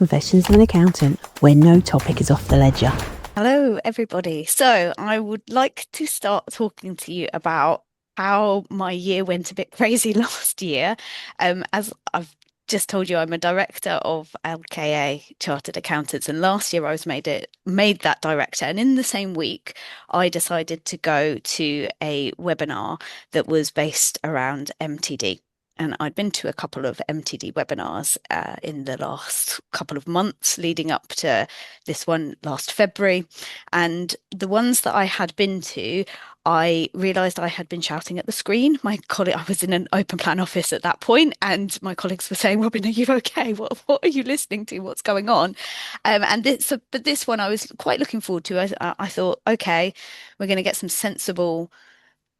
Confessions of an Accountant, where no topic is off the ledger. Hello, everybody. So, I would like to start talking to you about how my year went a bit crazy last year. As I've just told you, I'm a director of LKA Chartered Accountants, and last year I was made that director. And in the same week, I decided to go to a webinar that was based around MTD. And I'd been to a couple of MTD webinars in the last couple of months leading up to this one last February. And the ones that I had been to, I realized I had been shouting at the screen. My colleague, I was in an open plan office at that point, and my colleagues were saying, Robyn, are you okay? What are you listening to? What's going on? But this one I was quite looking forward to. I thought, okay, we're going to get some sensible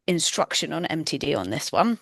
instruction on MTD on this one.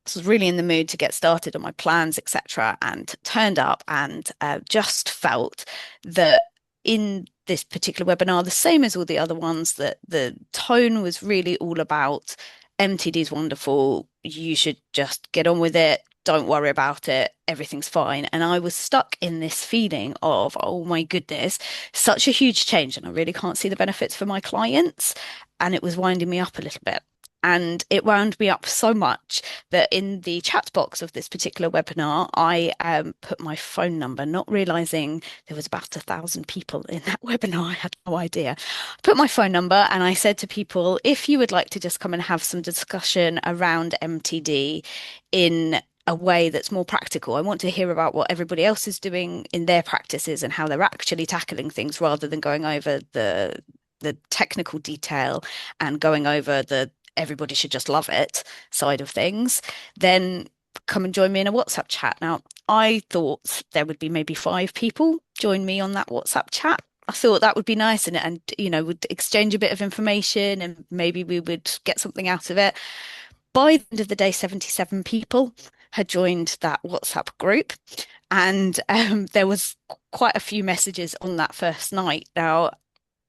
So I was really in the mood to get started on my plans, etc., and turned up and just felt that in this particular webinar, the same as all the other ones, that the tone was really all about MTD is wonderful. You should just get on with it. Don't worry about it. Everything's fine. And I was stuck in this feeling of, oh my goodness, such a huge change. And I really can't see the benefits for my clients. And it was winding me up a little bit. And it wound me up so much that in the chat box of this particular webinar, I put my phone number, not realizing there was about 1,000 people in that webinar. I had no idea. I put my phone number and I said to people, if you would like to just come and have some discussion around MTD in a way that's more practical. I want to hear about what everybody else is doing in their practices and how they're actually tackling things rather than going over the technical detail and going over the everybody should just love it side of things, then come and join me in a WhatsApp chat. Now, I thought there would be maybe 5 people join me on that WhatsApp chat. I thought that would be nice and would exchange a bit of information and maybe we would get something out of it. By the end of the day, 77 people had joined that WhatsApp group, and there was quite a few messages on that first night. Now,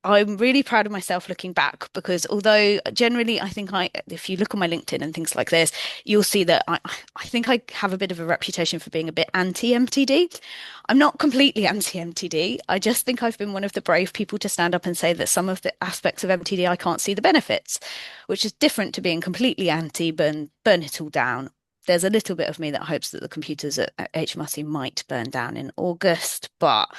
I'm really proud of myself looking back because although generally if you look on my LinkedIn and things like this, you'll see that I think I have a bit of a reputation for being a bit anti-MTD. I'm not completely anti-MTD. I just think I've been one of the brave people to stand up and say that some of the aspects of MTD I can't see the benefits, which is different to being completely anti, burn it all down. There's a little bit of me that hopes that the computers at HMRC might burn down in August, but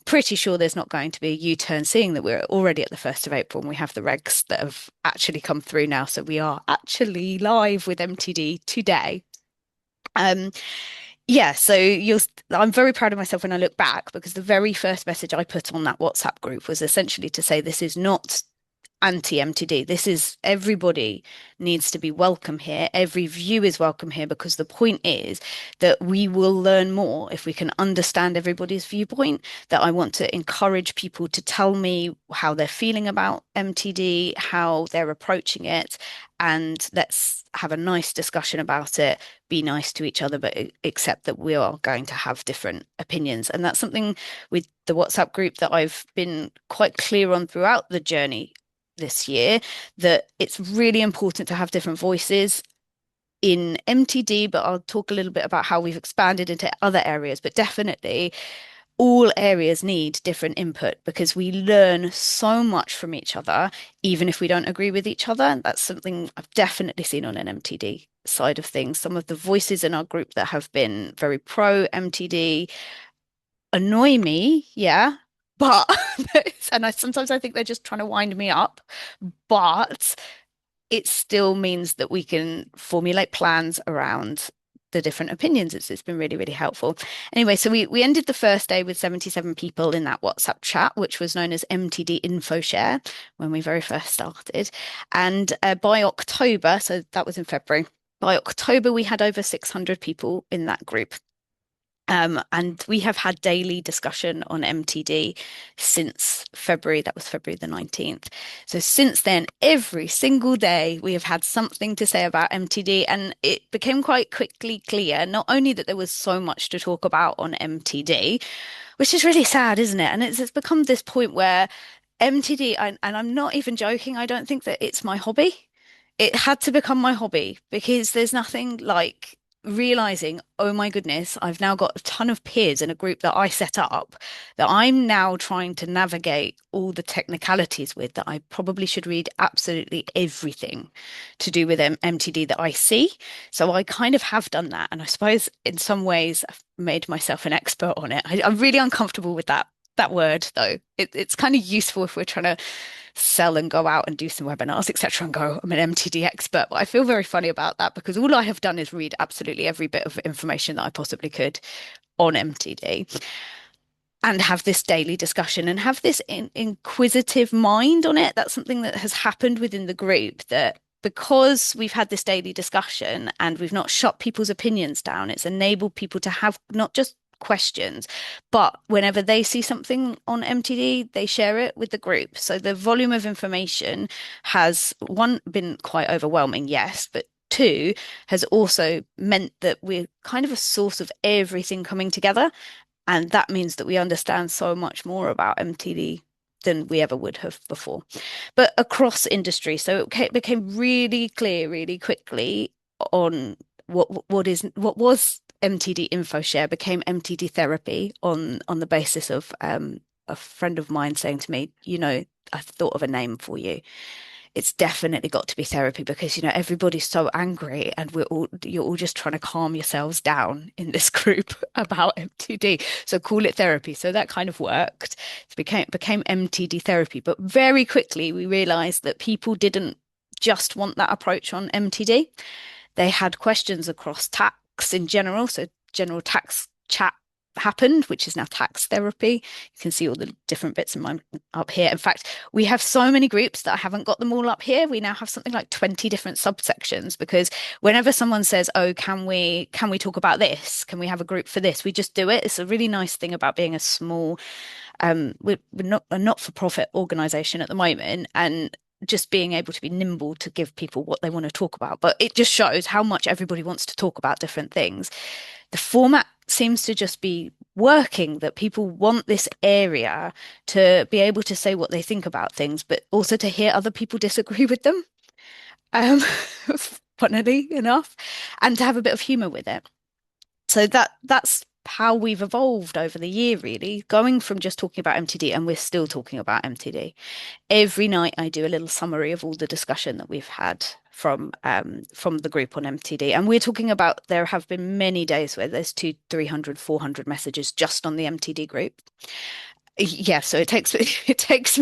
pretty sure there's not going to be a U-turn, seeing that we're already at the 1st of April and we have the regs that have actually come through now. So we are actually live with MTD today. Um, yeah, so I'm very proud of myself when I look back because the very first message I put on that WhatsApp group was essentially to say this is not anti-MTD. This is everybody needs to be welcome here. Every view is welcome here because the point is that we will learn more if we can understand everybody's viewpoint. That I want to encourage people to tell me how they're feeling about MTD, how they're approaching it, and let's have a nice discussion about it. Be nice to each other, but accept that we are going to have different opinions. And that's something with the WhatsApp group that I've been quite clear on throughout the journey this year, that it's really important to have different voices in MTD, but I'll talk a little bit about how we've expanded into other areas. But definitely, all areas need different input because we learn so much from each other, even if we don't agree with each other. That's something I've definitely seen on an MTD side of things. Some of the voices in our group that have been very pro MTD annoy me, yeah, but sometimes I think they're just trying to wind me up, but it still means that we can formulate plans around the different opinions. It's been really, really helpful. Anyway, so we ended the first day with 77 people in that WhatsApp chat, which was known as MTD Info Share when we very first started. And by October, so that was in February, by October, we had over 600 people in that group. And we have had daily discussion on MTD since February. That was February the 19th. So since then, every single day, we have had something to say about MTD. And it became quite quickly clear, not only that there was so much to talk about on MTD, which is really sad, isn't it? And it's become this point where MTD, and I'm not even joking, I don't think that it's my hobby. It had to become my hobby because there's nothing like realizing, oh my goodness, I've now got a ton of peers in a group that I set up that I'm now trying to navigate all the technicalities with, that I probably should read absolutely everything to do with MTD that I see. So I kind of have done that. And I suppose in some ways I've made myself an expert on it. I'm really uncomfortable with that word though. It's kind of useful if we're trying to sell and go out and do some webinars, etc., and go, I'm an MTD expert. But I feel very funny about that because all I have done is read absolutely every bit of information that I possibly could on MTD and have this daily discussion and have this inquisitive mind on it. That's something that has happened within the group, that because we've had this daily discussion and we've not shut people's opinions down, it's enabled people to have not just questions, but whenever they see something on MTD, they share it with the group. So the volume of information has, one, been quite overwhelming, yes, but two, has also meant that we're kind of a source of everything coming together. And that means that we understand so much more about MTD than we ever would have before. But across industry, so it became really clear really quickly on what was MTD InfoShare became MTD therapy on the basis of a friend of mine saying to me, I've thought of a name for you. It's definitely got to be therapy because everybody's so angry and you're all just trying to calm yourselves down in this group about MTD. So call it therapy. So that kind of worked. It became MTD therapy. But very quickly we realized that people didn't just want that approach on MTD. They had questions across tax in general. So general tax chat happened, which is now tax therapy. You can see all the different bits in mine up here. In fact, we have so many groups that I haven't got them all up here. We now have something like 20 different subsections because whenever someone says, "Oh, can we talk about this? Can we have a group for this?" We just do it. It's a really nice thing about being a small we're not a not-for-profit organization at the moment, and just being able to be nimble to give people what they want to talk about. But it just shows how much everybody wants to talk about different things. The format seems to just be working, that people want this area to be able to say what they think about things, but also to hear other people disagree with them, um, funnily enough, and to have a bit of humor with it. So that's how we've evolved over the year, really, going from just talking about MTD, and we're still talking about MTD. Every night I do a little summary of all the discussion that we've had from the group on MTD. And we're talking about, there have been many days where there's 200, 300, 400 messages just on the MTD group. Yeah, so it takes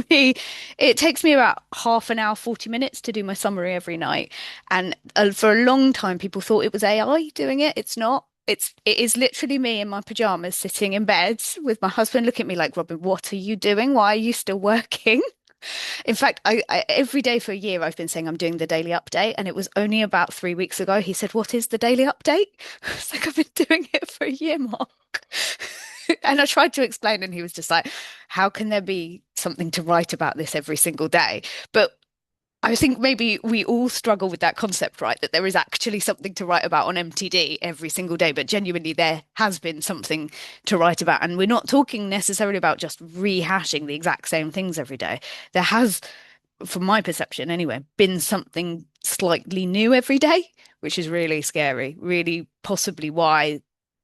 me about half an hour, 40 minutes to do my summary every night. And for a long time, people thought it was AI doing it. It's not. It is literally me in my pajamas sitting in bed with my husband looking at me like, Robyn, what are you doing? Why are you still working? In fact, every day for a year I've been saying I'm doing the daily update, and it was only about 3 weeks ago he said, "What is the daily update?" It's like, I've been doing it for a year, Mark. And I tried to explain, and he was just like, "How can there be something to write about this every single day?" But I think maybe we all struggle with that concept, right? That there is actually something to write about on MTD every single day, but genuinely there has been something to write about. And we're not talking necessarily about just rehashing the exact same things every day. There has, from my perception anyway, been something slightly new every day, which is really scary, really possibly why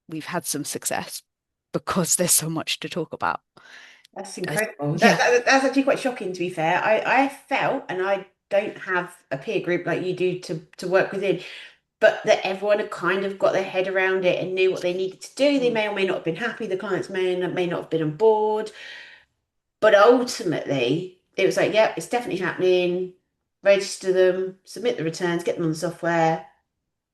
we've had some success, because there's so much to talk about. That's I, incredible. yeah. That's actually quite shocking, to be fair. I felt, and I don't have a peer group like you do to work within, but that everyone had kind of got their head around it and knew what they needed to do. They Mm. may or may not have been happy. The clients may not have been on board, but ultimately it was like, yeah, it's definitely happening. Register them, submit the returns, get them on the software,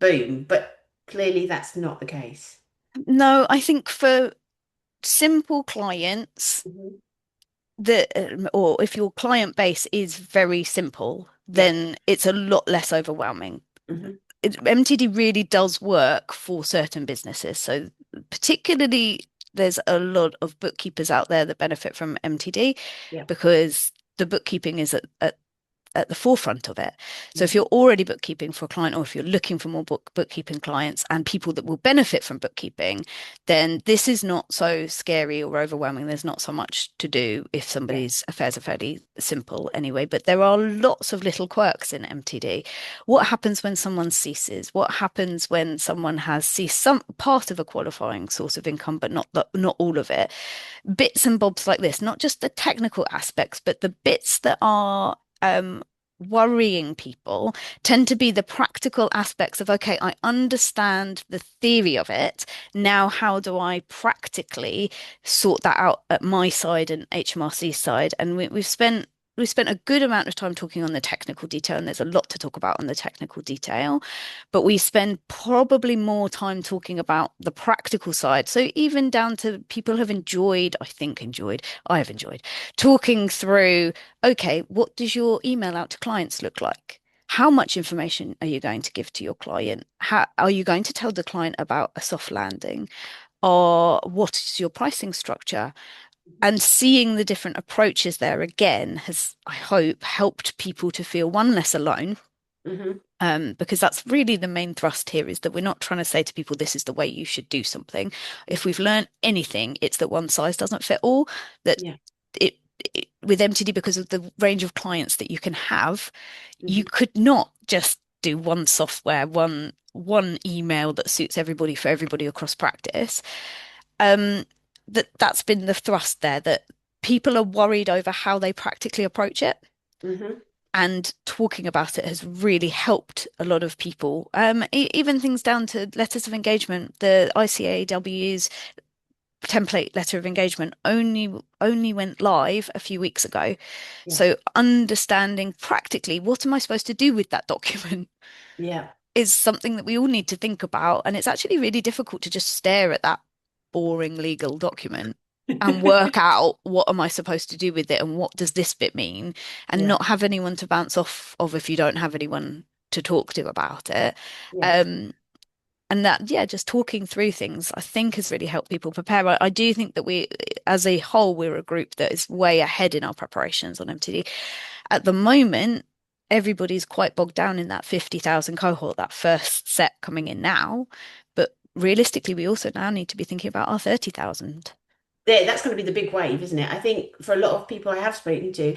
boom. But clearly that's not the case. No, I think for simple clients, Mhm. or if your client base is very simple, Yeah. then it's a lot less overwhelming. Hmm. MTD really does work for certain businesses. So particularly, there's a lot of bookkeepers out there that benefit from MTD Yeah. because the bookkeeping is at at the forefront of it. So if Mhm. you're already bookkeeping for a client, or if you're looking for more bookkeeping clients and people that will benefit from bookkeeping, then this is not so scary or overwhelming. There's not so much to do if Yeah. somebody's affairs are fairly simple anyway. But there are lots of little quirks in MTD. What happens when someone ceases? What happens when someone has ceased some part of a qualifying source of income, but not all of it? Bits and bobs like this, not just the technical aspects, but the bits that are worrying people tend to be the practical aspects of, okay, I understand the theory of it. Now, how do I practically sort that out at my side and HMRC side? And we've spent a good amount of time talking on the technical detail, and there's a lot to talk about on the technical detail, but we spend probably more time talking about the practical side. So even down to people have enjoyed, I have enjoyed talking through, okay, what does your email out to clients look like? How much information are you going to give to your client? How are you going to tell the client about a soft landing? Or what is your pricing structure? And seeing the different approaches there again has, I hope, helped people to feel one less alone. Hmm. Because that's really the main thrust here is that we're not trying to say to people, this is the way you should do something. If we've learned anything, it's that one size doesn't fit all, that Yeah. it, with MTD, because of the range of clients that you can have, you Hmm. could not just do one software, one email that suits everybody for everybody across practice. Um, that's been the thrust there, that people are worried over how they practically approach it. Hmm. And talking about it has really helped a lot of people. Even things down to letters of engagement. The ICAW's template letter of engagement only went live a few weeks ago. Yeah. So understanding practically what am I supposed to do with that document Yeah. is something that we all need to think about. And it's actually really difficult to just stare at that boring legal document and work out what am I supposed to do with it and what does this bit mean, and Yeah. not have anyone to bounce off of if you don't have anyone to talk to about it. Yeah. Um, and that, yeah, just talking through things, I think has really helped people prepare. I do think that we, as a whole, we're a group that is way ahead in our preparations on MTD. At the moment, everybody's quite bogged down in that 50,000 cohort, that first set coming in now. But realistically, we also now need to be thinking about our 30,000. That's going to be the big wave, isn't it? I think for a lot of people I have spoken to,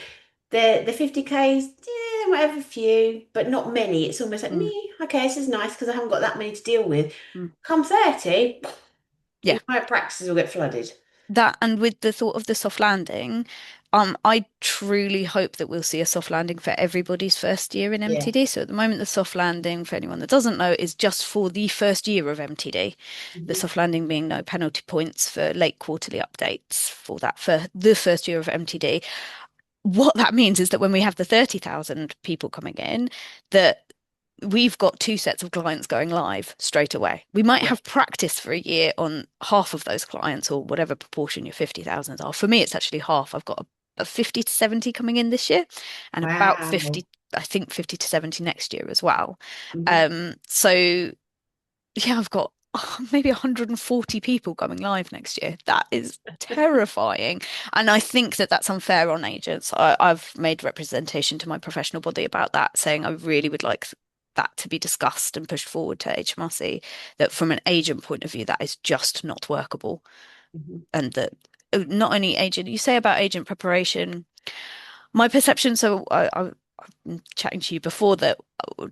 the 50Ks, yeah, they might have a few, but not many. It's almost like, Mm, me, okay, this is nice because I haven't got that many to deal with. mm. Come 30, Yeah, entire practices will get flooded. that, and with the thought of the soft landing, I truly hope that we'll see a soft landing for everybody's first year in Yeah. MTD. So at the moment, the soft landing, for anyone that doesn't know, is just for the first year of MTD. The Hmm. soft landing being no penalty points for late quarterly updates for that for the first year of MTD. What that means is that when we have the 30,000 people coming in, that we've got two sets of clients going live straight away. We might Yeah. have practice for a year on half of those clients or whatever proportion your 50,000 are. For me, it's actually half. I've got a 50 to 70 coming in this year and about Wow. 50, I think 50 to 70 next year as well. Hmm. So yeah, I've got maybe 140 people coming live next year. That is terrifying. And I think that that's unfair on agents. I've made representation to my professional body about that, saying I really would like that to be discussed and pushed forward to HMRC, that from an agent point of view, that is just not workable. Hmm. And that not only agent, you say about agent preparation, my perception, so I've been chatting to you before that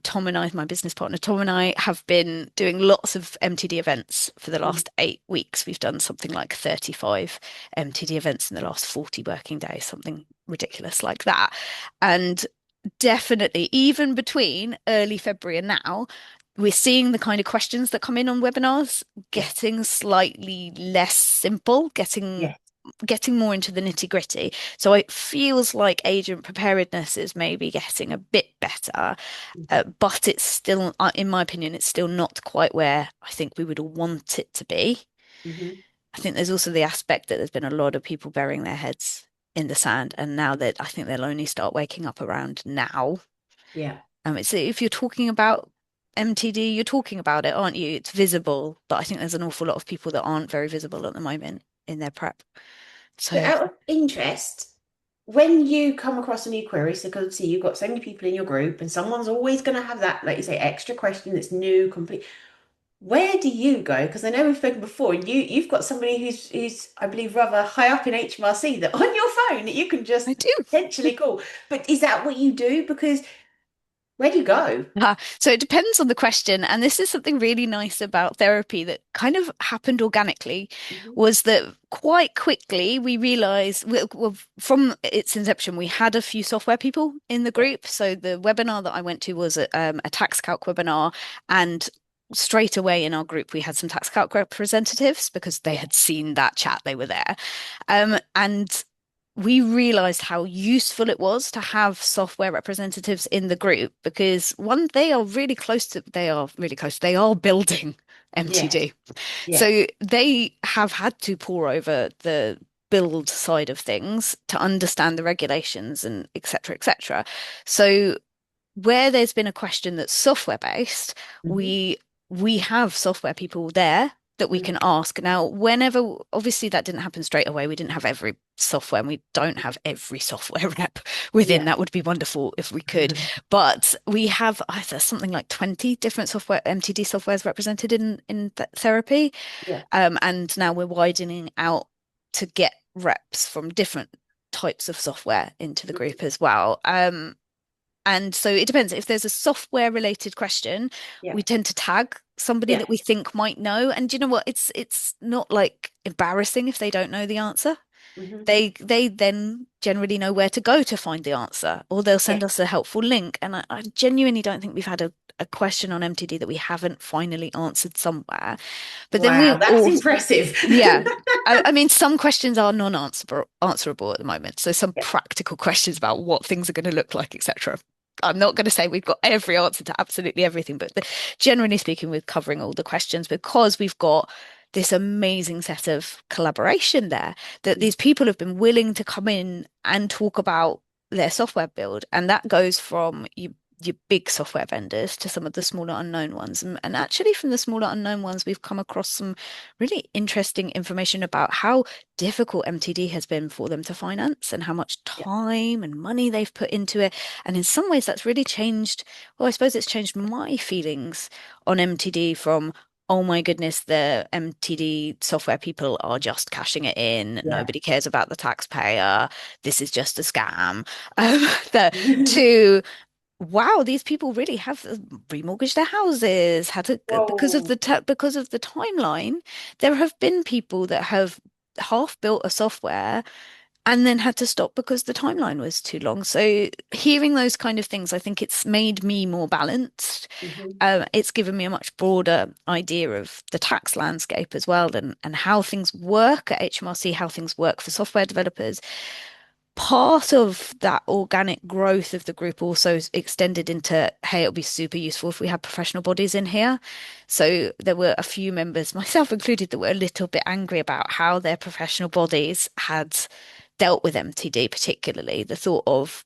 Tom and I, my business partner, Tom and I have been doing lots of MTD events for the Hmm. last 8 weeks. We've done something like 35 MTD events in the last 40 working days, something ridiculous like that. And definitely, even between early February and now, we're seeing the kind of questions that come in on webinars Yeah. getting slightly less simple, getting Yeah. getting more into the nitty gritty. So it feels like agent preparedness is maybe getting a bit better, Hmm. but it's still, in my opinion, it's still not quite where I think we would all want it to be. Hmm. I think there's also the aspect that there's been a lot of people burying their heads in the sand, and now that I think they'll only start waking up around now. Yeah. It's if you're talking about MTD, you're talking about it, aren't you? It's visible, but I think there's an awful lot of people that aren't very visible at the moment in their prep. So So out of interest, when you come across a new query, so because see you've got so many people in your group, and someone's always going to have that, like you say, extra question that's new, complete. Where do you go? Because I know we've spoken before, and you've got somebody who's I believe rather high up in HMRC that on your phone that you can I just do. potentially call. But is that what you do? Because where do you go? So it depends on the question. And this is something really nice about therapy that kind of happened organically, Hmm. was that quite quickly we realized, well, from its inception, we had a few software people in the Yeah, group. So the webinar that I went to was a tax calc webinar. And straight away in our group, we had some tax calc representatives because they yeah, had seen that chat, they were there. And we realized how useful it was to have software representatives in the group because one, they are building yes, MTD. yeah, So they have had to pore over the build side of things to understand the regulations and et cetera, et cetera. So where there's been a question that's software based, hmm, we have software people there that we can hmm, ask. Now, whenever, obviously that didn't happen straight away. We didn't have every software and we don't have every software rep within. yeah, That would be wonderful if we could. But we have there's something like 20 different software MTD softwares represented in th therapy. yeah, And now we're widening out to get reps from different types of software into the mhm, group as well. And so it depends. If there's a software related question, yeah, we tend to tag somebody yeah, that we think might know. And you know what? It's not like embarrassing if they don't know the answer. hmm, They then generally know where to go to find the answer, or they'll yeah. send us a helpful link. And I genuinely don't think we've had a question on MTD that we haven't finally answered somewhere. But then we Wow, that's all, impressive. yeah. I mean, some questions are non-answerable at the moment. So some Yeah, practical questions about what things are going to look like, etc. I'm not going to say we've got every answer to absolutely everything, but generally speaking, we're covering all the questions because we've got this amazing set of collaboration there that these people have been willing to come in and talk about their software build. And that goes from your big software vendors to some of the smaller unknown ones. And actually, from the smaller unknown ones, we've come across some really interesting information about how difficult MTD has been for them to finance and how much yeah, time and money they've put into it. And in some ways, that's really changed. Well, I suppose it's changed my feelings on MTD from, oh my goodness, the MTD software people are just cashing it in. yeah. Nobody cares about the taxpayer. This is just a scam. The, to wow, these people really have remortgaged their houses, had to Whoa. because of the timeline. There have been people that have half built a software and then had to stop because the timeline was too long. So hearing those kind of things, I think it's made me more balanced. Hmm. It's given me a much broader idea of the tax landscape as well and how things work at HMRC, how things work for software developers. Part of that organic growth of the group also extended into, hey, it'll be super useful if we have professional bodies in here. So there were a few members, myself included, that were a little bit angry about how their professional bodies had dealt with MTD, particularly the thought of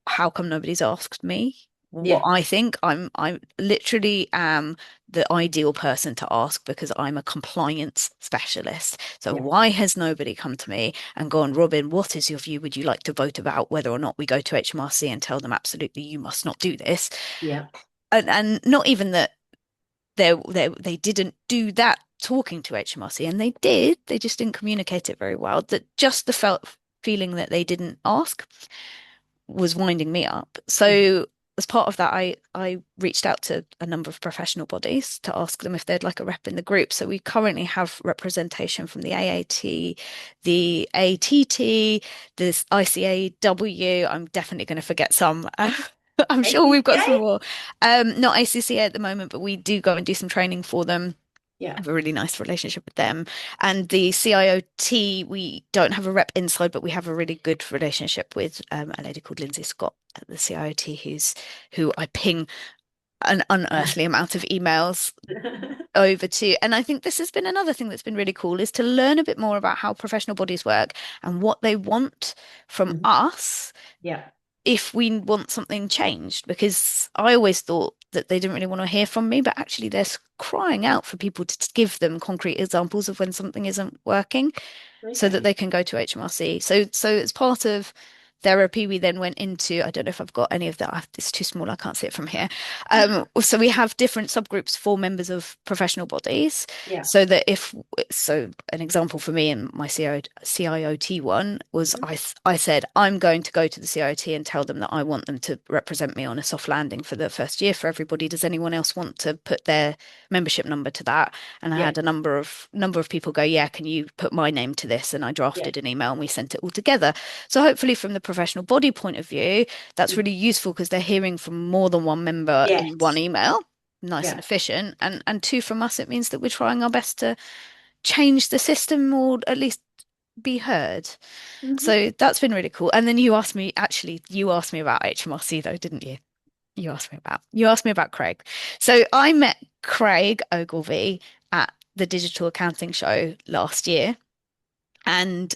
how come nobody's asked me what Yeah, I think? I literally am the ideal person to ask because I'm a compliance specialist. So yeah, why has nobody come to me and gone, Robyn, what is your view? Would you like to vote about whether or not we go to HMRC and tell them absolutely you must not do this? yeah, And not even that they didn't do that talking to HMRC, and they did, they just didn't communicate it very well. That just the felt feeling that they didn't ask was winding me up. mhm, So as part of that, I reached out to a number of professional bodies to ask them if they'd like a rep in the group. So we currently have representation from the AAT, the ATT, this ICAW. I'm definitely going to forget some. I'm sure we've got ACCA? some more. Not ACCA at the moment, but we do go and do some training for them. I Yeah. have a really nice relationship with them. And the CIOT, we don't have a rep inside, but we have a really good relationship with a lady called Lindsay Scott at the CIOT, who I ping an unearthly amount of emails over to. And I think this has been another thing that's been really cool is to learn a bit more about how professional bodies work and what they want from Mhm. us Yeah. if we want something changed, because I always thought that they didn't really want to hear from me, but actually they're crying out for people to give them concrete examples of when something isn't working so that Okay. they can go to HMRC. So it's part of therapy, we then went into, I don't know if I've got any of that. It's too small. I can't see it from here. So we have different subgroups for members of professional bodies. Yeah. So that so an example for me in my CIOT one was Mhm. I said, I'm going to go to the CIOT and tell them that I want them to represent me on a soft landing for the first year for everybody. Does anyone else want to put their membership number to that? And I Yeah. had a number of people go, yeah, can you put my name to this? And I Yeah. drafted an email and we sent it all together. So hopefully from the professional body point of view, that's Mhm. really useful because they're hearing from more than one member in one Yes. email. Nice and Yeah. efficient. And two, from us, it means that we're trying our best to change the system or at least be heard. Hmm. So that's been really cool. And then you asked me about HMRC though, didn't you? You asked me about Craig. So I met Craig Ogilvy at the Digital Accounting Show last year, and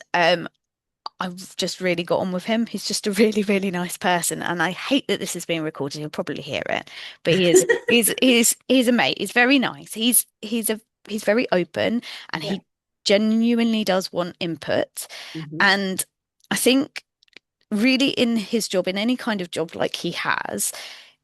I've just really got on with him. He's just a really, really nice person, and I hate that this is being recorded. You'll probably hear it, but he's a mate. He's very nice. He's very open, and Yeah. he genuinely does want input. Hmm. And I think really in his job, in any kind of job like he has,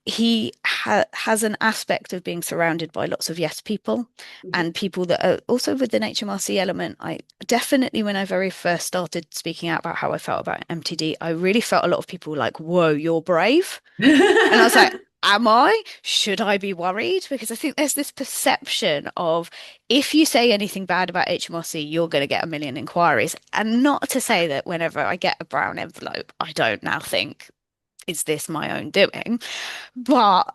has an aspect of being surrounded by lots of yes people Hmm. and people that are also with an HMRC element. I definitely, when I very first started speaking out about how I felt about MTD, I really felt a lot of people like, whoa, you're brave. And I was like, am I? Should I be worried? Because I think there's this perception of if you say anything bad about HMRC, you're going to get a million inquiries. And not to say that whenever I get a brown envelope, I don't now think, is this my own doing? But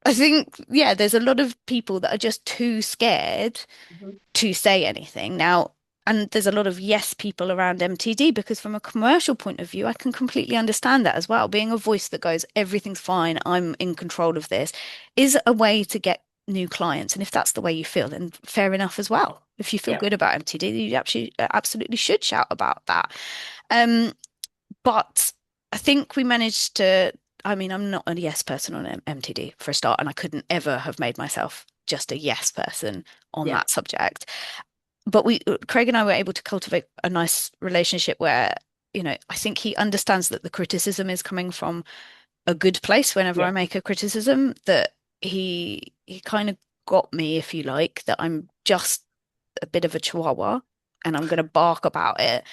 I think, yeah, there's a lot of people that are just too scared Mhm. to say anything. Now, and there's a lot of yes people around MTD because from a commercial point of view, I can completely understand that as well. Being a voice that goes, everything's fine, I'm in control of this, is a way to get new clients. And if that's the way you feel, then fair enough as well. If you feel Yeah. good about MTD, you actually absolutely should shout about that. Um, but I think we managed to, I mean, I'm not a yes person on MTD for a start, and I couldn't ever have made myself just a yes person on Yeah. that subject. But Craig and I were able to cultivate a nice relationship where, I think he understands that the criticism is coming from a good place whenever Yeah. I make a criticism, that he kind of got me, if you like, that I'm just a bit of a chihuahua and I'm going to bark about it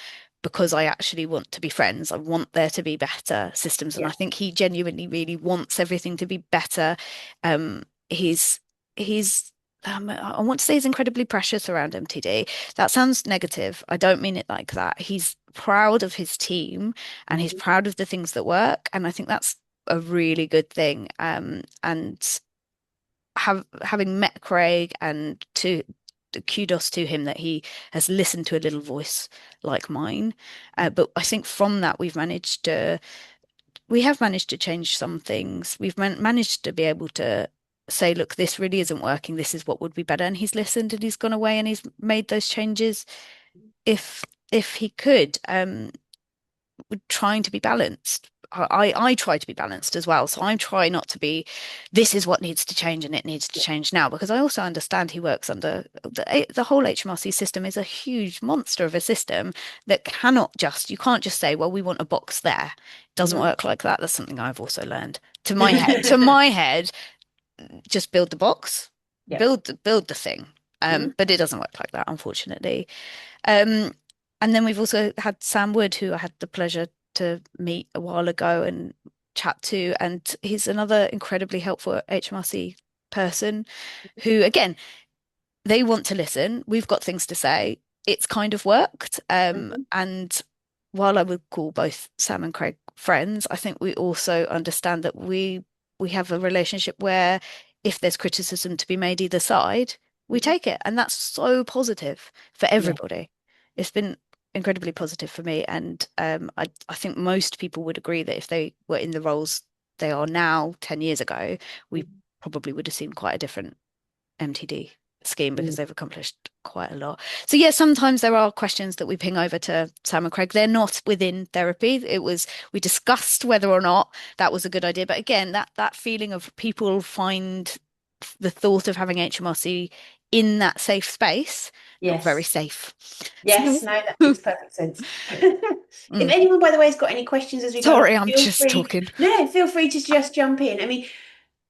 because I actually want to be friends. I want there to be better systems. And I Yeah. think he genuinely really wants everything to be better. He's I want to say he's incredibly precious around MTD. That sounds negative. I don't mean it like that. He's proud of his team and he's Mhm. proud of the things that work. And I think that's a really good thing. And having met Craig and to kudos to him that he has listened to a little voice like mine. But I think from that we have managed to change some things. We've managed to be able to say, look, this really isn't working. This is what would be better. And he's listened and he's gone away and he's made those changes if if he could. Trying to be balanced. I try to be balanced as well. So I'm trying not to be, this is what needs to change and it needs to Yeah. change now, because I also understand he works under the whole HMRC system is a huge monster of a system that you can't just say, well, we want a box there. It doesn't Mhm. work like that. That's something I've also learned. To my head, just build the box, Yeah. build the thing. Mhm. But it doesn't work like that, unfortunately. Um, and then we've also had Sam Wood, who I had the pleasure to meet a while ago and chat to, and he's another incredibly helpful HMRC person who, again, they want to listen. We've got things to say. It's kind of worked. Mhm. And while I would call both Sam and Craig friends, I think we also understand that we have a relationship where if there's criticism to be made either side, we Mhm. take it. And that's so positive for Yeah. everybody. It's been incredibly positive for me. And I think most people would agree that if they were in the roles they are now 10 years ago, we Mhm. probably would have seen quite a different MTD scheme because Mm. they've accomplished quite a lot. So yeah, sometimes there are questions that we ping over to Sam and Craig. They're not within therapy. We discussed whether or not that was a good idea. But again, that feeling of people find the thought of having HMRC in that safe space, you're very Yes. safe. Yes, So, no, that makes perfect sense. If mm, anyone, by the way, has got any questions as we go along, sorry, I'm feel just free. talking. No, feel free to just jump in. I mean,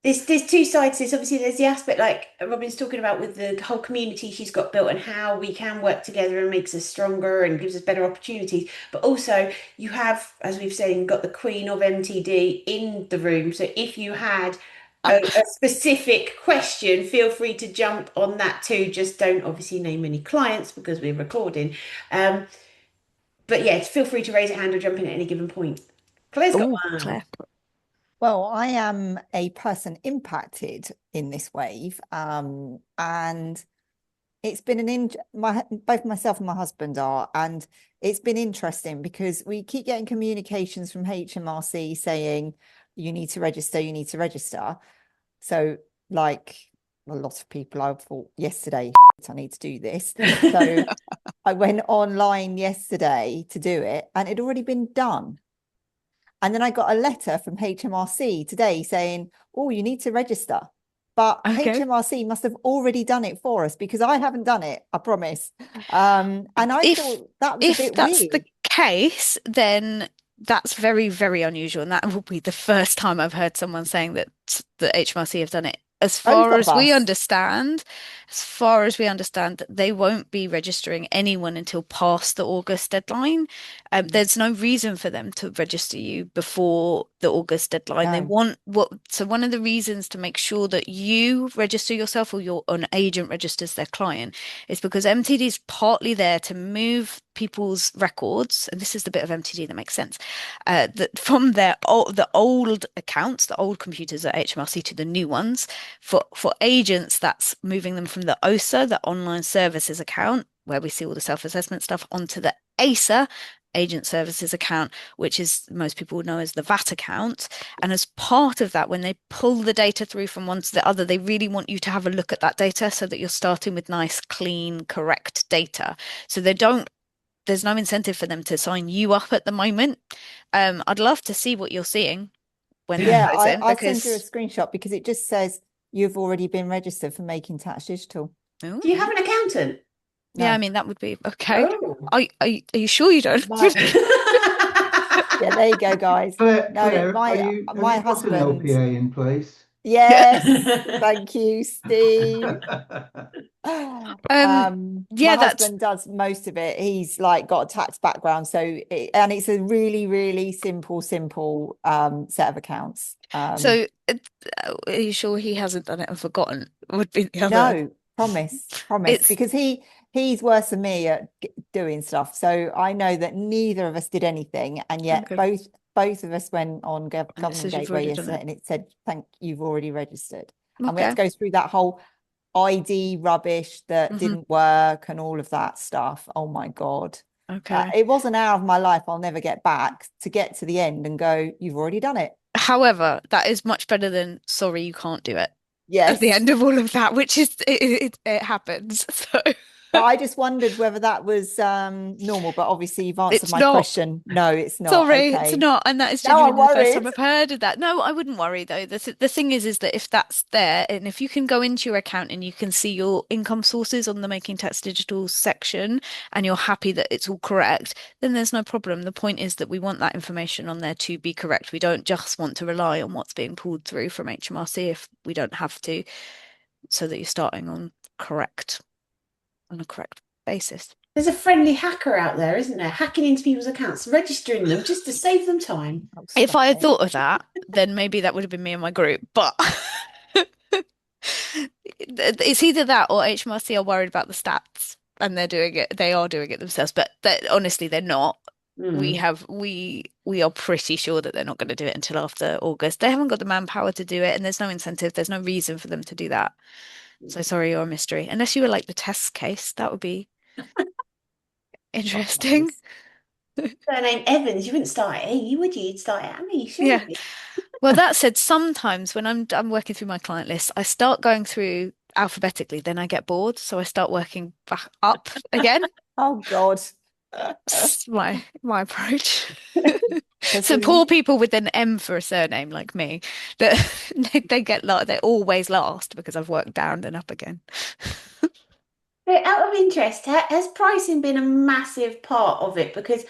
there's two sides to this. Obviously, there's the aspect like Robyn's talking about with the whole community she's got built and how we can work together and makes us stronger and gives us better opportunities. But also, you have, as we've said, got the Queen of MTD in the room. So if you had Uh, a specific question, feel free to jump on that too. Just don't obviously name any clients because we're recording. Um, but yeah, feel free to raise your hand or jump in at any given point. Claire's got oh, one. Claire. Well, I am a person impacted in this wave, and it's been both myself and my husband are, and it's been interesting because we keep getting communications from HMRC saying you need to register, you need to register. So, like a lot of people, I thought yesterday, I need to do this. So I went online yesterday to do it, and it had already been done. And then I got a letter from HMRC today saying, oh, you need to register. But Okay. HMRC must have already done it for us because I haven't done it, I promise. And I If thought that was a bit that's the weird. case, then that's very, very unusual, and that will be the first time I've heard someone saying that the HMRC have done it. Both of us. As far as we understand, they won't be registering anyone until past the August deadline. There's no reason for them to register you before the August deadline. They No. want so one of the reasons to make sure that you register yourself or an agent registers their client is because MTD is partly there to move people's records, and this is the bit of MTD that makes sense, that from the old accounts, the old computers at HMRC to the new ones. For agents, that's moving them from the OSA, the online services account, where we see all the self-assessment stuff, onto the ASA, agent services account, which is most people would know as the VAT account. And as part of that, when they pull the data through from one to the other, they really want you to have a look at that data so that you're starting with nice, clean, correct data. So there's no incentive for them to sign you up at the moment. I'd love to see what you're seeing when that Yeah, goes in I'll send you a because screenshot because it just says you've already been registered for Making Tax Digital. oh, Do you have an accountant? yeah, I No. mean that would be okay. Oh. Are you sure you don't? My, yeah, there you go, guys. Claire, No, Claire, have my you got an husband. LPA in place? Yes, thank you, Steve. Um, My yeah, that's husband does most of it. He's like got a tax background, and it's a really, really simple set of accounts. so. Are you sure he hasn't done it and forgotten? Would be the other. No, promise, It's because he's worse than me at doing stuff. So I know that neither of us did anything, and yet okay. both of us went on And it Government says you've Gateway already done yesterday, it. and it said, "Thank you've already registered." And we had Okay. to go through that whole ID rubbish that hmm didn't work and all of that stuff. Oh my God. Okay. It was an hour of my life I'll never get back to get to the end and go, you've already done it. However, that is much better than sorry, you can't do it at the Yes. end of all of that, which is it happens. So But I just wondered whether that was normal, but obviously you've answered it's my not. question. No, it's not. Sorry, it's Okay. not, and that is Now I'm genuinely the first worried. time I've heard of that. No, I wouldn't worry though. The thing is that if that's there, and if you can go into your account and you can see your income sources on the Making Tax Digital section, and you're happy that it's all correct, then there's no problem. The point is that we want that information on there to be correct. We don't just want to rely on what's being pulled through from HMRC if we don't have to, so that you're starting on a correct basis. There's a friendly hacker out there, isn't there? Hacking into people's accounts, registering them just to save them time. Oh, If stop I had it. thought of that, then maybe that would have been me and my group. But it's either that or HMRC are worried about the stats and they're doing it. They are doing it themselves, but honestly, they're not. Mm. We are pretty sure that they're not going to do it until after August. They haven't got the manpower to do it, and there's no incentive. There's no reason for them to do that. So sorry, you're a mystery. Unless you were like the test case, that would be interesting. Surname Evans, you wouldn't start at E, would you? You'd start at me, Yeah. surely. Well, that said, sometimes when I'm working through my client list, I start going through alphabetically, then I get bored, so I start working back up again. Oh God. It's my approach. Because So poor people with an M for a surname like me, that they get they always last because I've worked down and up again. But out of interest, has pricing been a massive part of it? Because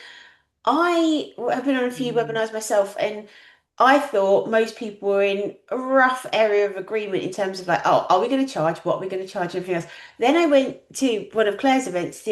I have been on a few Mm. webinars myself, and I thought most people were in a rough area of agreement in terms of like, oh, are we going to charge? What are we going to charge? And everything else. Then I went to one of Claire's events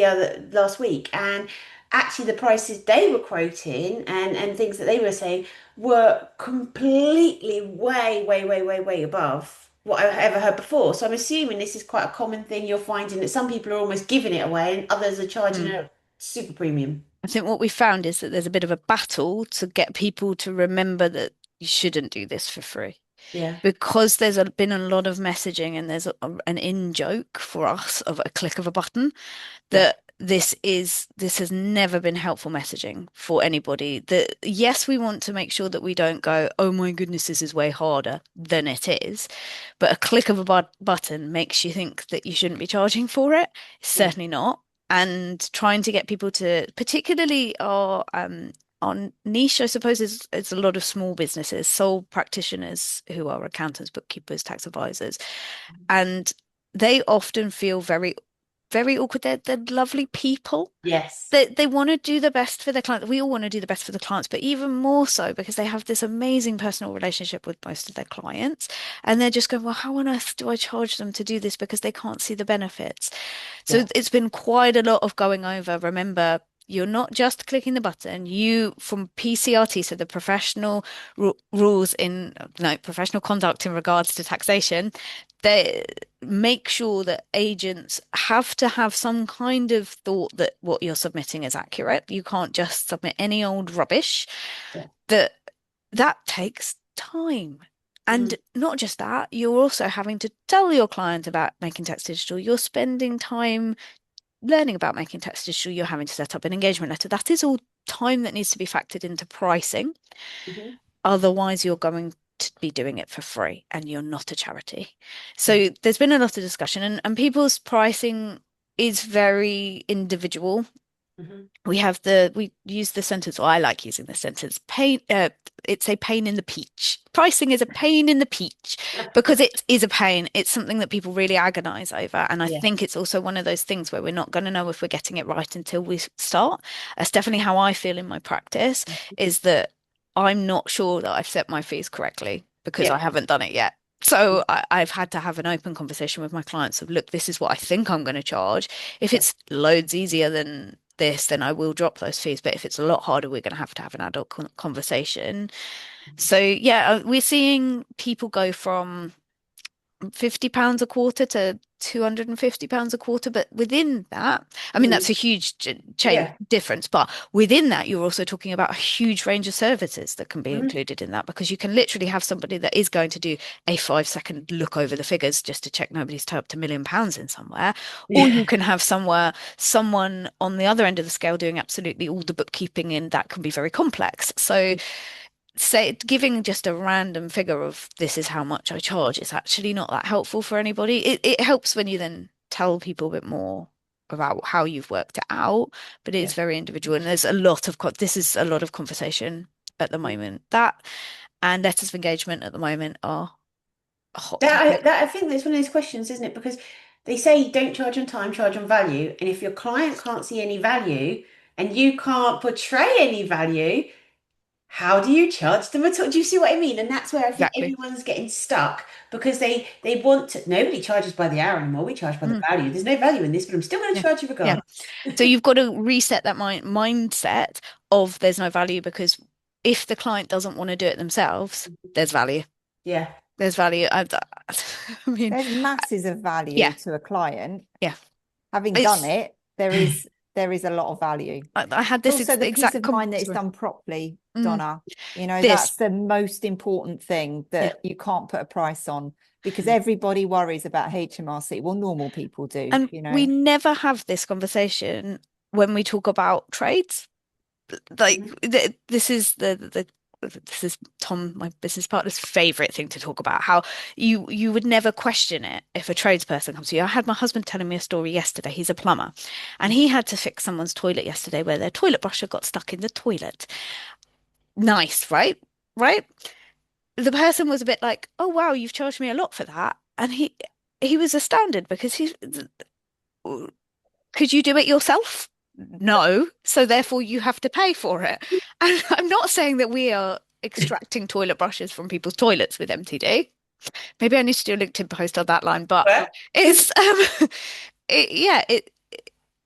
last week, and actually the prices they were quoting and things that they were saying were completely way above what I've ever heard before. So I'm assuming this is quite a common thing. You're finding that some people are almost giving it away, and others are charging Mm. a super premium. I think what we found is that there's a bit of a battle to get people to remember that you shouldn't do this for free. Yeah. Because been a lot of messaging and there's an in joke for us of a click of a button Yeah. that this has never been helpful messaging for anybody. That yes, we want to make sure that we don't go, oh my goodness, this is way harder than it is. But a click of a button makes you think that you shouldn't be charging for it. Yeah. Certainly not. And trying to get people to, particularly our niche, I suppose, is a lot of small businesses, sole practitioners who are accountants, bookkeepers, tax advisors, and they often feel very awkward. They're lovely people. Yes. They want to do the best for their clients. We all want to do the best for the clients, but even more so because they have this amazing personal relationship with most of their clients. And they're just going, well, how on earth do I charge them to do this because they can't see the benefits? So Yeah. it's been quite a lot of going over. Remember, you're not just clicking the button. You, from PCRT, so the professional rules in, no, professional conduct in regards to taxation, they make sure that agents have to have some kind of thought that what you're submitting is accurate. You can't just submit any old rubbish. Yeah. That takes time. Mm. And not just that, you're also having to tell your client about making tax digital. You're spending time learning about making tax digital. You're having to set up an engagement letter. That is all time that needs to be factored into pricing. Mhm. Otherwise, you're going to be doing it for free and you're not a charity. So there's been a lot of discussion, and people's pricing is very individual. Mhm. We use the sentence, or I like using the sentence, it's a pain in the peach. Pricing is a pain in the peach because it is a pain. It's something that people really agonize over. And I Yeah. think it's also one of those things where we're not going to know if we're getting it right until we start. That's definitely how I feel in my practice, is that I'm not sure that I've set my fees correctly because I Yeah. haven't done it yet. So I've had to have an open conversation with my clients of, look, this is what I think I'm going to charge. If Yeah. it's loads easier than this, then I will drop those fees. But if it's a lot harder, we're going to have an adult conversation. So yeah, we're seeing people go from £50 a quarter to £250 a quarter. But within that, I mean, that's Mm. a huge Yeah. difference. But within that, you're also talking about a huge range of services that can be Mhm. included in that, because you can literally have somebody that is going to do a 5-second look over the figures just to check nobody's typed £1 million in somewhere. Or you Yeah. can have someone on the other end of the scale doing absolutely all the bookkeeping, and that can be very complex. So say giving just a random figure of this is how much I charge is actually not that helpful for anybody. It helps when you then tell people a bit more about how you've worked it out, but it's Yeah. very individual, and there's a lot of this is a lot of conversation at the moment. That and letters of engagement at the moment are a hot topic. That I think that's one of those questions, isn't it? Because they say don't charge on time, charge on value. And if your client can't see any value and you can't portray any value, how do you charge them at all? Do you see what I mean? And that's where I think Exactly. everyone's getting stuck because they want to, nobody charges by the hour anymore. We charge by the Mm, value. There's no value in this, but I'm still going to yeah. charge you Yeah. regardless. So you've got to reset that mindset of there's no value, because if the client doesn't want to do it themselves, there's value. Yeah. There's value. I mean, There's masses of yeah, value to a client. yeah. Having done It's it, there is a lot of value. I had this Also, the peace exact of mind that it's done properly, Mm, Donna. You know, this, that's the most important thing yeah. that you can't put a price on, because everybody worries about HMRC. Well, normal people do, And you we know. never have this conversation when we talk about trades. Like Mhm. this is this is Tom, my business partner's favorite thing to talk about, how you would never question it if a tradesperson comes to you. I had my husband telling me a story yesterday. He's a plumber, and he had to fix someone's toilet yesterday where their toilet brusher got stuck in the toilet. Nice, right? Right? The person was a bit like, "Oh wow, you've charged me a lot for that," and he was astounded because Could you do it yourself? No. So therefore you have to pay for it. And I'm not saying that we are extracting toilet brushes from people's toilets with MTD. Maybe I need to do a LinkedIn post on that line, but Well, it's yeah,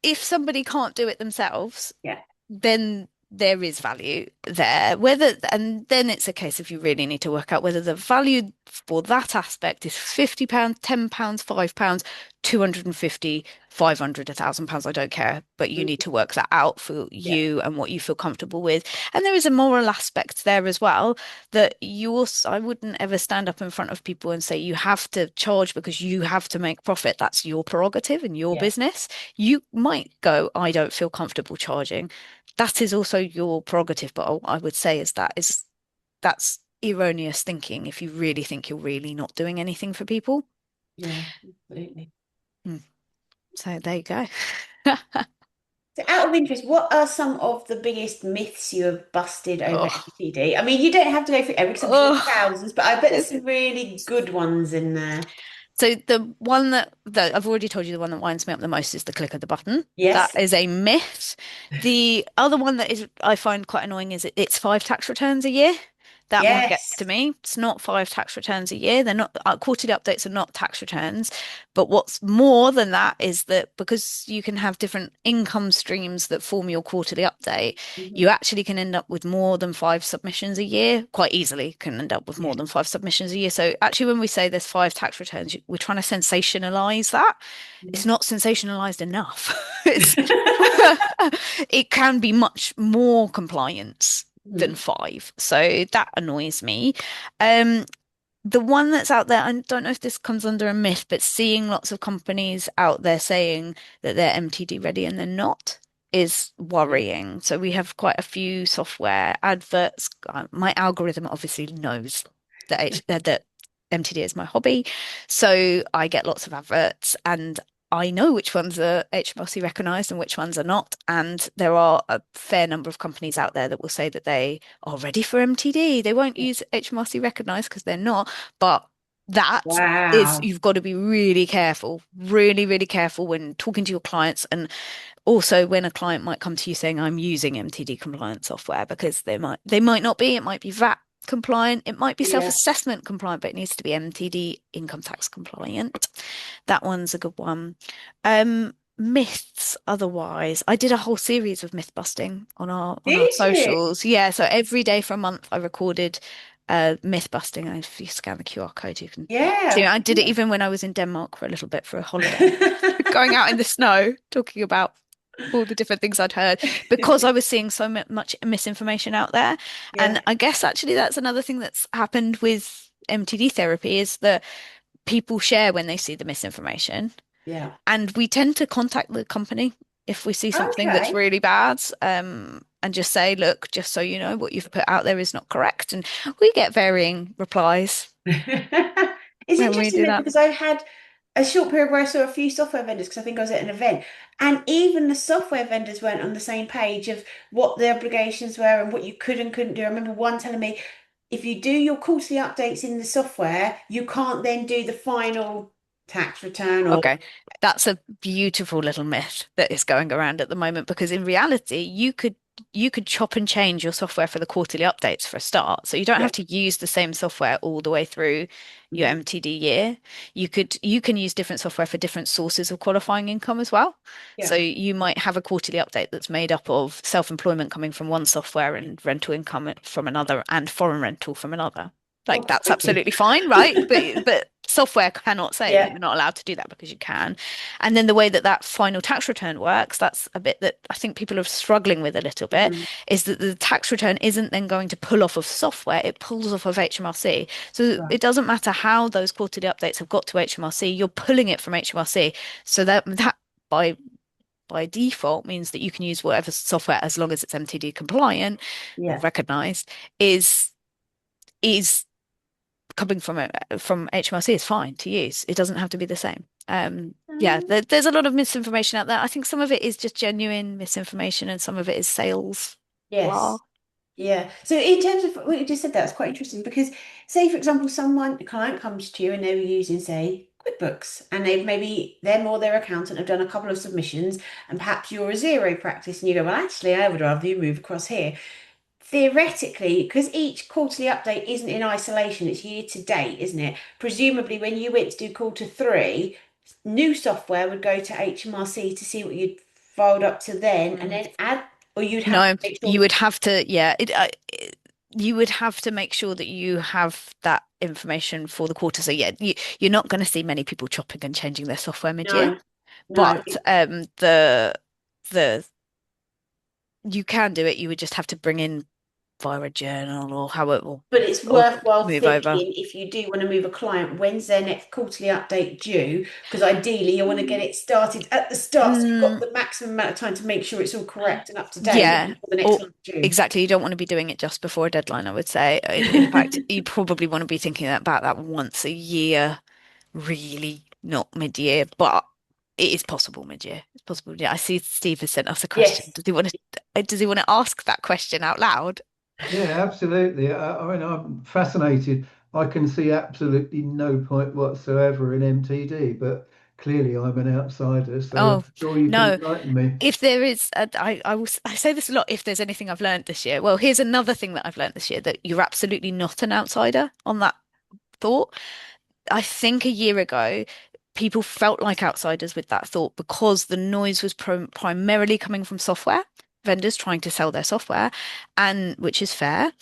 if somebody can't do it themselves, yeah, then there is value there. Whether, and then it's a case of you really need to work out whether the value for that aspect is £50, £10, £5, 250, 500, £1,000. I don't care, but you need to work that out for yeah, you and what you feel comfortable with. And there is a moral aspect there as well that you also, I wouldn't ever stand up in front of people and say you have to charge because you have to make profit. That's your prerogative and your yeah, business. You might go, I don't feel comfortable charging. That is also your prerogative, but I would say that's erroneous thinking if you really think you're really not doing anything for people. yeah, absolutely. Hmm. So there you go. So out of interest, what are some of the biggest myths you have busted over Oh, MTD? I mean, you don't have to go through every, because I'm sure there's oh. thousands, but I bet there's some really good ones in there. So the one that I've already told you, the one that winds me up the most is the click of the button. That Yes, is a myth. The other one that is I find quite annoying is it's 5 tax returns a year. That one gets to yes. me. It's not 5 tax returns a year. They're not quarterly updates are not tax returns. But what's more than that is that because you can have different income streams that form your quarterly update, Mhm. you actually can end up with more than 5 submissions a year. Quite easily can end up with Yeah. more than 5 submissions a year. So actually, when we say there's 5 tax returns, we're trying to sensationalize that. It's Mhm. not sensationalized enough. It's it can be much more compliance than Mhm. 5. So that annoys me. Um, the one that's out there, I don't know if this comes under a myth, but seeing lots of companies out there saying that they're MTD ready and they're not is worrying. So we have quite a few software adverts. My algorithm obviously knows that MTD is my hobby, so I get lots of adverts, and I know which ones are HMRC recognized and which ones are not. And there are a fair number of companies out there that will say that they are ready for MTD. They won't Yeah. use HMRC recognized because they're not, but that is, Wow. you've got to be really careful, really, really careful when talking to your clients. And also when a client might come to you saying, I'm using MTD compliant software, because they might not be, it might be VAT compliant, it might be Yeah. self-assessment compliant, but it needs to be MTD income tax compliant. That one's a good one. Myths otherwise. I did a whole series of myth busting on our Did you? socials. Yeah, so every day for a month I recorded myth busting. And if you scan the QR code, you can see. Yeah. I did it Yeah. even when I was in Denmark for a little bit for a holiday, going out in the snow, talking about all the different things I'd heard because I was seeing so much misinformation out there. And Yeah. I guess actually that's another thing that's happened with MTD therapy is that people share when they see the misinformation. Yeah. And we tend to contact the company if we see something that's Okay. really bad, and just say, look, just so you know, what you've put out there is not correct. And we get varying replies It's when we interesting do though, that. because I had a short period where I saw a few software vendors because I think I was at an event, and even the software vendors weren't on the same page of what the obligations were and what you could and couldn't do. I remember one telling me, if you do your quarterly updates in the software, you can't then do the final tax return or Okay, that's a beautiful little myth that is going around at the moment because in reality, you could chop and change your software for the quarterly updates for a start. So you don't yeah. have to use the same software all the way through your Mhm. MTD year. You can use different software for different sources of qualifying income as well. So Yeah. you might have a quarterly update that's made up of self-employment coming from one software and rental income from another and foreign rental from another. Oh, Like that's crikey. absolutely fine, right? But software cannot say that Yeah. you're not allowed to do that because you can. And then the way that that final tax return works, that's a bit that I think people are struggling with a little bit, Mhm. is that the tax return isn't then going to pull off of software, it pulls off of HMRC. So Right. it doesn't matter how those quarterly updates have got to HMRC, you're pulling it from HMRC. So that by default means that you can use whatever software as long as it's MTD compliant or Yeah. recognized is coming from HMRC is fine to use. It doesn't have to be the same. Yeah, Um, there's a lot of misinformation out there. I think some of it is just genuine misinformation and some of it is sales. Blah. yes. Yeah. So in terms of what you just said, that's quite interesting because say, for example, a client comes to you and they were using, say, QuickBooks, and they've maybe them or their accountant have done a couple of submissions, and perhaps you're a zero practice, and you go, well, actually, I would rather you move across here. Theoretically, because each quarterly update isn't in isolation, it's year to date, isn't it? Presumably, when you went to do quarter three, new software would go to HMRC to see what you'd filed up to then, and then add, or you'd have to No, make you sure. would have to, yeah, you would have to make sure that you have that information for the quarter. So yeah, you're not going to see many people chopping and changing their software mid-year, No, no. but the you can do it. You would just have to bring in via a journal or how it will But it's or worthwhile move over. thinking if you do want to move a client, when's their next quarterly update due? Because ideally you want to get it started at the start so you've got Mm, the maximum amount of time to make sure it's all correct and up to date yeah, before the next or one's due. exactly. You don't want to be doing it just before a deadline, I would say. In fact, you probably want to be thinking about that once a year, really, not mid-year, but it is possible mid-year. It's possible. Yeah, I see Steve has sent us a question. Yes, Does he want to ask that question out loud? Yeah, absolutely. I mean, I'm fascinated. I can see absolutely no point whatsoever in MTD, but clearly I'm an outsider, so Oh, I'm sure you can no. enlighten me. If there is, I say this a lot, if there's anything I've learned this year, well, here's another thing that I've learned this year, that you're absolutely not an outsider on that thought. I think a year ago, people felt like outsiders with that thought because the noise was primarily coming from software vendors trying to sell their software, and which is fair,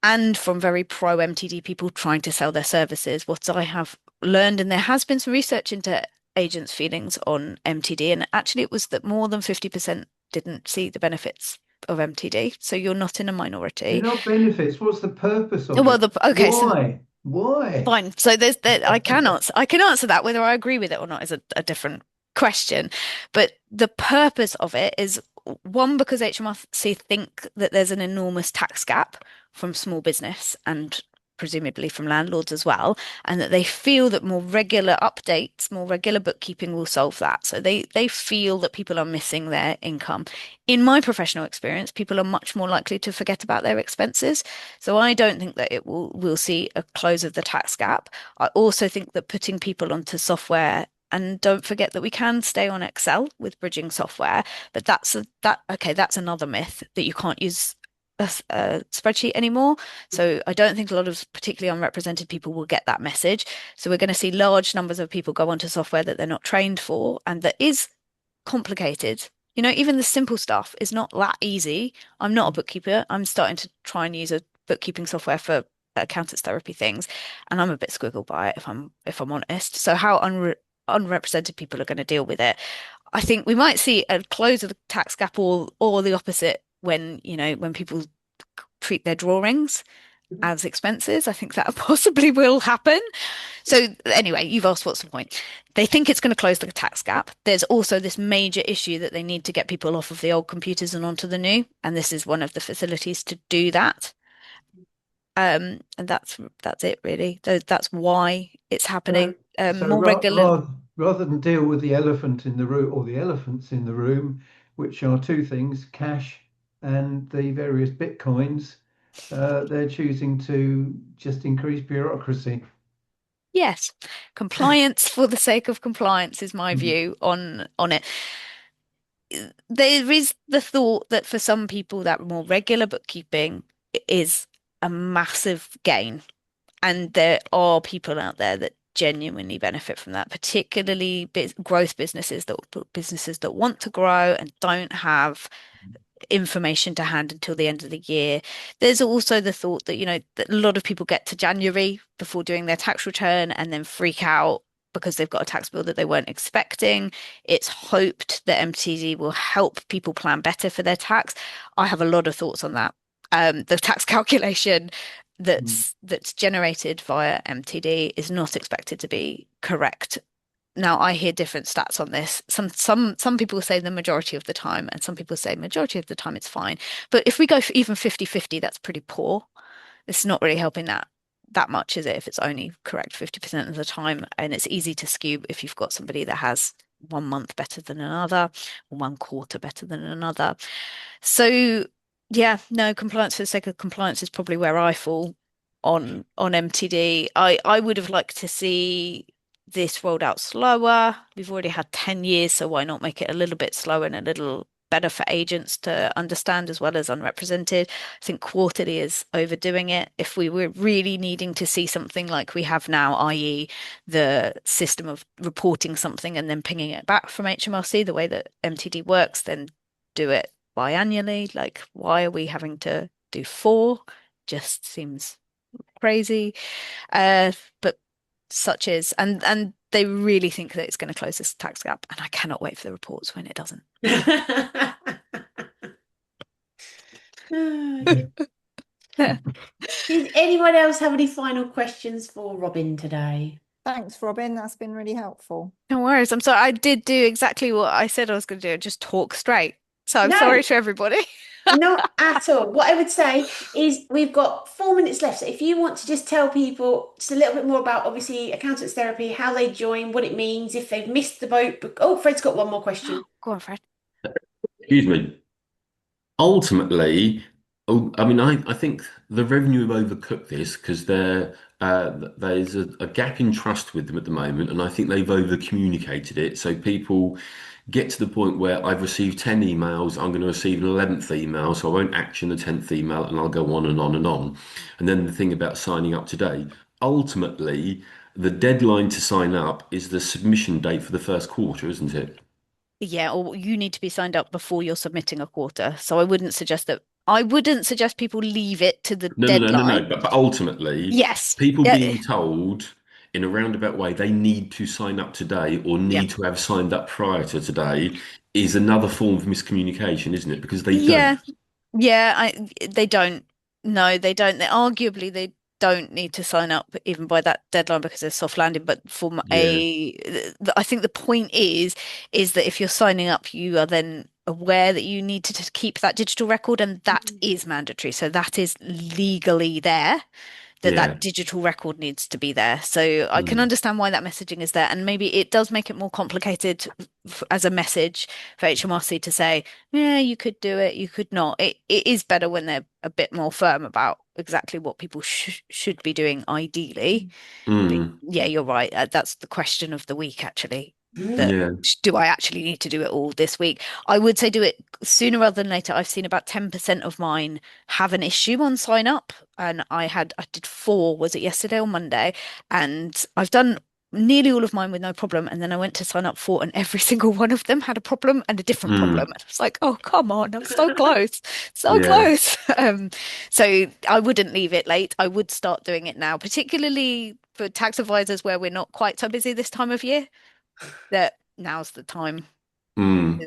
and from very pro MTD people trying to sell their services. What I have learned, and there has been some research into agents' feelings on MTD, and actually it was that more than 50% didn't see the benefits of MTD. So you're not in a They're minority. not benefits. What's the purpose of Well, it? okay, so Why? Why? fine. So there's there I can answer that. Whether I agree with it or not is a different question. But the purpose of it is one, because HMRC think that there's an enormous tax gap from small business and presumably from landlords as well, and that they feel that more regular updates, more regular bookkeeping will solve that. So they feel that people are missing their income. In my professional experience, people are much more likely to forget about their expenses. So I don't think that it will we'll see a close of the tax gap. I also think that putting people onto software, and don't forget that we can stay on Excel with bridging software, but that's another myth that you can't use a spreadsheet anymore. So I don't think a lot of particularly unrepresented people will get that message. So we're going to see large numbers of people go onto software that they're not trained for and that is complicated. You know, even the simple stuff is not that easy. I'm not a bookkeeper. I'm starting to try and use a bookkeeping software for accountants therapy things, and I'm a bit squiggled by it if I'm honest. So how unrepresented people are going to deal with it. I think we might see a close of the tax gap or the opposite when, when people treat their drawings as expenses. I think that possibly will happen. So anyway, you've asked what's the point. They think it's going to close the tax gap. There's also this major issue that they need to get people off of the old computers and onto the new, and this is one of the facilities to do that. And that's it really. That's why it's So, happening. so More regular. rather than deal with the elephant in the room or the elephants in the room, which are two things, cash and the various bitcoins, they're choosing to just increase bureaucracy. Yes, compliance for the sake of compliance is my Mhm. view on it. There is the thought that for some people that more regular bookkeeping is a massive gain, and there are people out there that genuinely benefit from that, particularly growth businesses that want to grow and don't have information to hand until the end of the year. There's also the thought that, that a lot of people get to January before doing their tax return and then freak out because they've got a tax bill that they weren't expecting. It's hoped that MTD will help people plan better for their tax. I have a lot of thoughts on that. The tax calculation Mm. that's generated via MTD is not expected to be correct. Now I hear different stats on this. Some people say the majority of the time, and some people say majority of the time it's fine. But if we go for even 50-50, that's pretty poor. It's not really helping that much, is it? If it's only correct 50% of the time, and it's easy to skew if you've got somebody that has 1 month better than another, or 1 quarter better than another. So yeah, no, compliance for the sake of compliance is probably where I fall on MTD. I would have liked to see this rolled out slower. We've already had 10 years, so why not make it a little bit slower and a little better for agents to understand as well as unrepresented? I think quarterly is overdoing it. If we were really needing to see something like we have now, i.e., the system of reporting something and then pinging it back from HMRC, the way that MTD works, then do it biannually. Like, why are we having to do 4? Just seems crazy. But such is, and they really think that it's going to close this tax gap, and I cannot wait for the reports when it doesn't. Did anyone else have any final questions for Robyn today? Thanks, Robyn. That's been really helpful. No worries. I'm sorry. I did do exactly what I said I was going to do, just talk straight. So I'm No. sorry to everybody. Not at all. What I would say is we've got 4 minutes left. So if you want to just tell people just a little bit more about, obviously, accountants therapy, how they join, what it means, if they've missed the boat. Oh, Fred's got one more question. Go on, Fred. Excuse me. Ultimately, I mean, I think the revenue have overcooked this because there's a gap in trust with them at the moment, and I think they've over communicated it. So people get to the point where I've received 10 emails, I'm going to receive an 11th email, so I won't action the 10th email, and I'll go on and on and on. And then the thing about signing up today, ultimately, the deadline to sign up is the submission date for the first quarter, isn't it? Yeah, or you need to be signed up before you're submitting a quarter. So I wouldn't suggest people leave it to the No, no, no, no, no. deadline. But ultimately, Yes. people Yeah. being told in a roundabout way they need to sign up today or Yeah. need to have signed up prior to today is another form of miscommunication, isn't it? Because they Yeah. don't. Yeah, they don't. No, they don't. They don't need to sign up even by that deadline because there's soft landing. But Yeah, I think the point is that if you're signing up, you are then aware that you need to keep that digital record, and that is mandatory. So that is legally there. yeah. That digital record needs to be there. So I can Mm, understand why that messaging is there. And maybe it does make it more complicated as a message for HMRC to say, yeah, you could do it, you could not. It is better when they're a bit more firm about exactly what people should be doing ideally. But mm, yeah, you're right. That's the question of the week, actually. That yeah. do I actually need to do it all this week? I would say do it sooner rather than later. I've seen about 10% of mine have an issue on sign up, and I did 4, was it yesterday or Monday? And I've done nearly all of mine with no problem. And then I went to sign up for, and every single one of them had a problem and a different problem. Mm, And I was like, oh, come on, I'm so close, so yeah. close. So I wouldn't leave it late. I would start doing it now, particularly for tax advisors where we're not quite so busy this time of year, that now's the time Mm,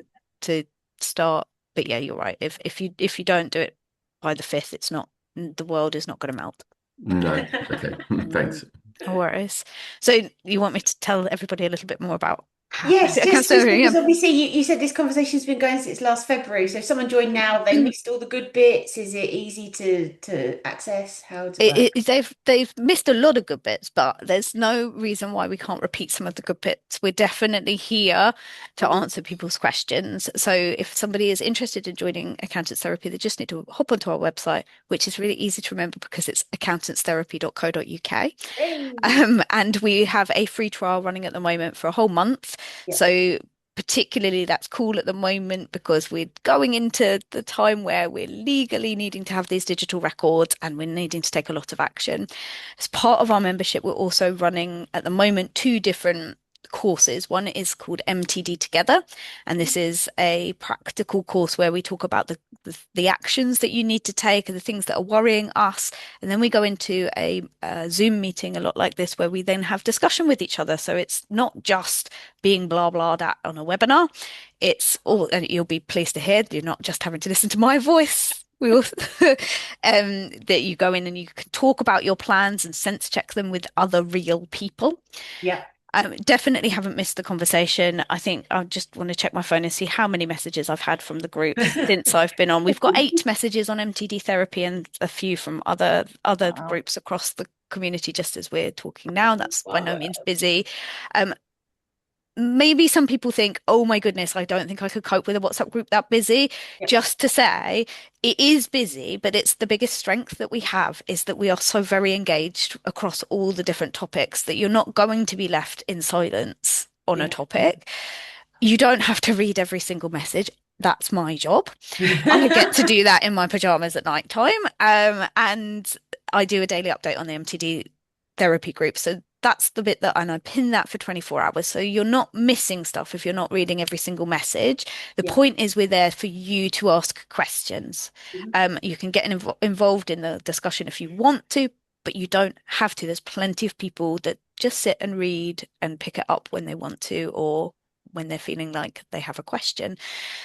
to start. But yeah, you're right. If you don't do it by the 5th, it's not, the world is not going to melt. no. Okay. Mm, Thanks. no worries. So you want me to tell everybody a little bit more about how Yes, accounts just yeah. because obviously you said this conversation's been going since last February. So if someone joined now, they missed all the good bits. Is it easy to access? How does it work? They've missed a lot of good bits, but there's no reason why we can't repeat some of the good bits. We're definitely here to answer people's questions. So if somebody is interested in joining accountants therapy, they just need to hop onto our website, which is really easy to remember because it's accountantstherapy.co.uk. Hey. And we have a free trial running at the moment for a whole month. Yeah. So particularly that's cool at the moment because we're going into the time where we're legally needing to have these digital records and we're needing to take a lot of action. As part of our membership, we're also running at the moment 2 different courses. One is called MTD Together, and this is a practical course where we talk about the actions that you need to take and the things that are worrying us. And then we go into a Zoom meeting a lot like this, where we then have discussion with each other. So it's not just being blah blah that on a webinar. It's all, and you'll be pleased to hear you're not just having to listen to my voice. We also that you go in and you can talk about your plans and sense check them with other real people. Yeah. Definitely haven't missed the conversation. I think I just want to check my phone and see how many messages I've had from the group since I've been on. We've got 8 messages on MTD therapy and a few from other Wow. groups across the community just as we're talking now. That's by no means busy. maybe some people think, oh my goodness, I don't think I could cope with a WhatsApp group that busy. Yeah. Just to say, it is busy, but it's the biggest strength that we have is that we are so very engaged across all the different topics that you're not going to be left in silence on a Yeah. topic. You don't have to read every single message. That's my job. I get to do that in my pajamas at night time. And I do a daily update on the MTD therapy group. So that's the bit that, and I pin that for 24 hours. So you're not missing stuff if you're not reading every single message. The Yeah. point is we're there for you to ask questions. You can get involved in the discussion if you want to, but you don't have to. There's plenty of people that just sit and read and pick it up when they want to, or when they're feeling like they have a question.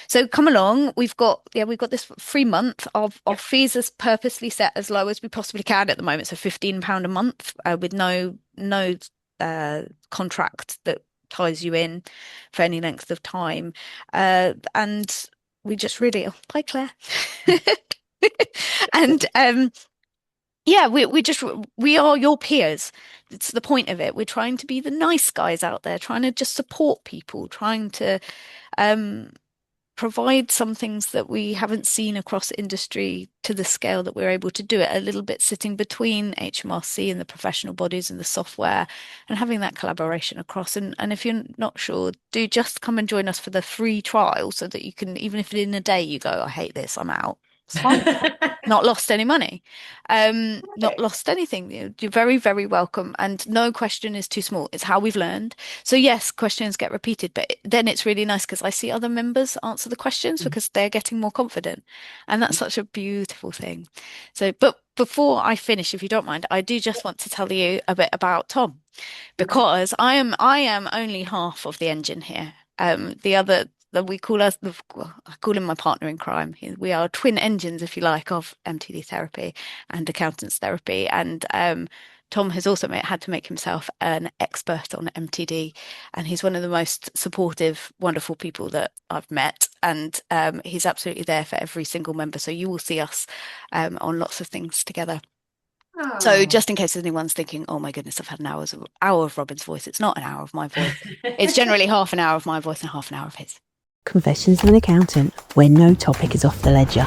So come along. We've got this free month. Our fees are purposely set as low as we possibly can at the moment. So £15 a month with no contract that ties you in for any length of time. And we just really, hi Claire. And yeah, we are your peers. It's the point of it. We're trying to be the nice guys out there, trying to just support people, trying to provide some things that we haven't seen across industry to the scale that we're able to do it, a little bit sitting between HMRC and the professional bodies and the software and having that collaboration across. And if you're not sure, do just come and join us for the free trial so that you can, even if in a day you go, I hate this, I'm out. It's fine. Not lost any money, not lost anything. You're very, very welcome. And no question is too small. It's how we've learned. So yes, questions get repeated, but then it's really nice because I see other members answer the questions because they're getting more confident. And that's such a beautiful thing. So, but before I finish, if you don't mind, I do just want to tell you a bit about Tom, because I am only half of the engine here. The other that we call I call him my partner in crime. We are twin engines, if you like, of MTD therapy and accountants therapy. And Tom has also had to make himself an expert on MTD, and he's one of the most supportive, wonderful people that I've met. And he's absolutely there for every single member. So you will see us on lots of things together. So just in case anyone's thinking, oh my goodness, I've had an hour of Robyn's voice. It's not an hour of my voice. It's generally half an hour of my voice and half an hour of his. Confessions of an Accountant, where no topic is off the ledger.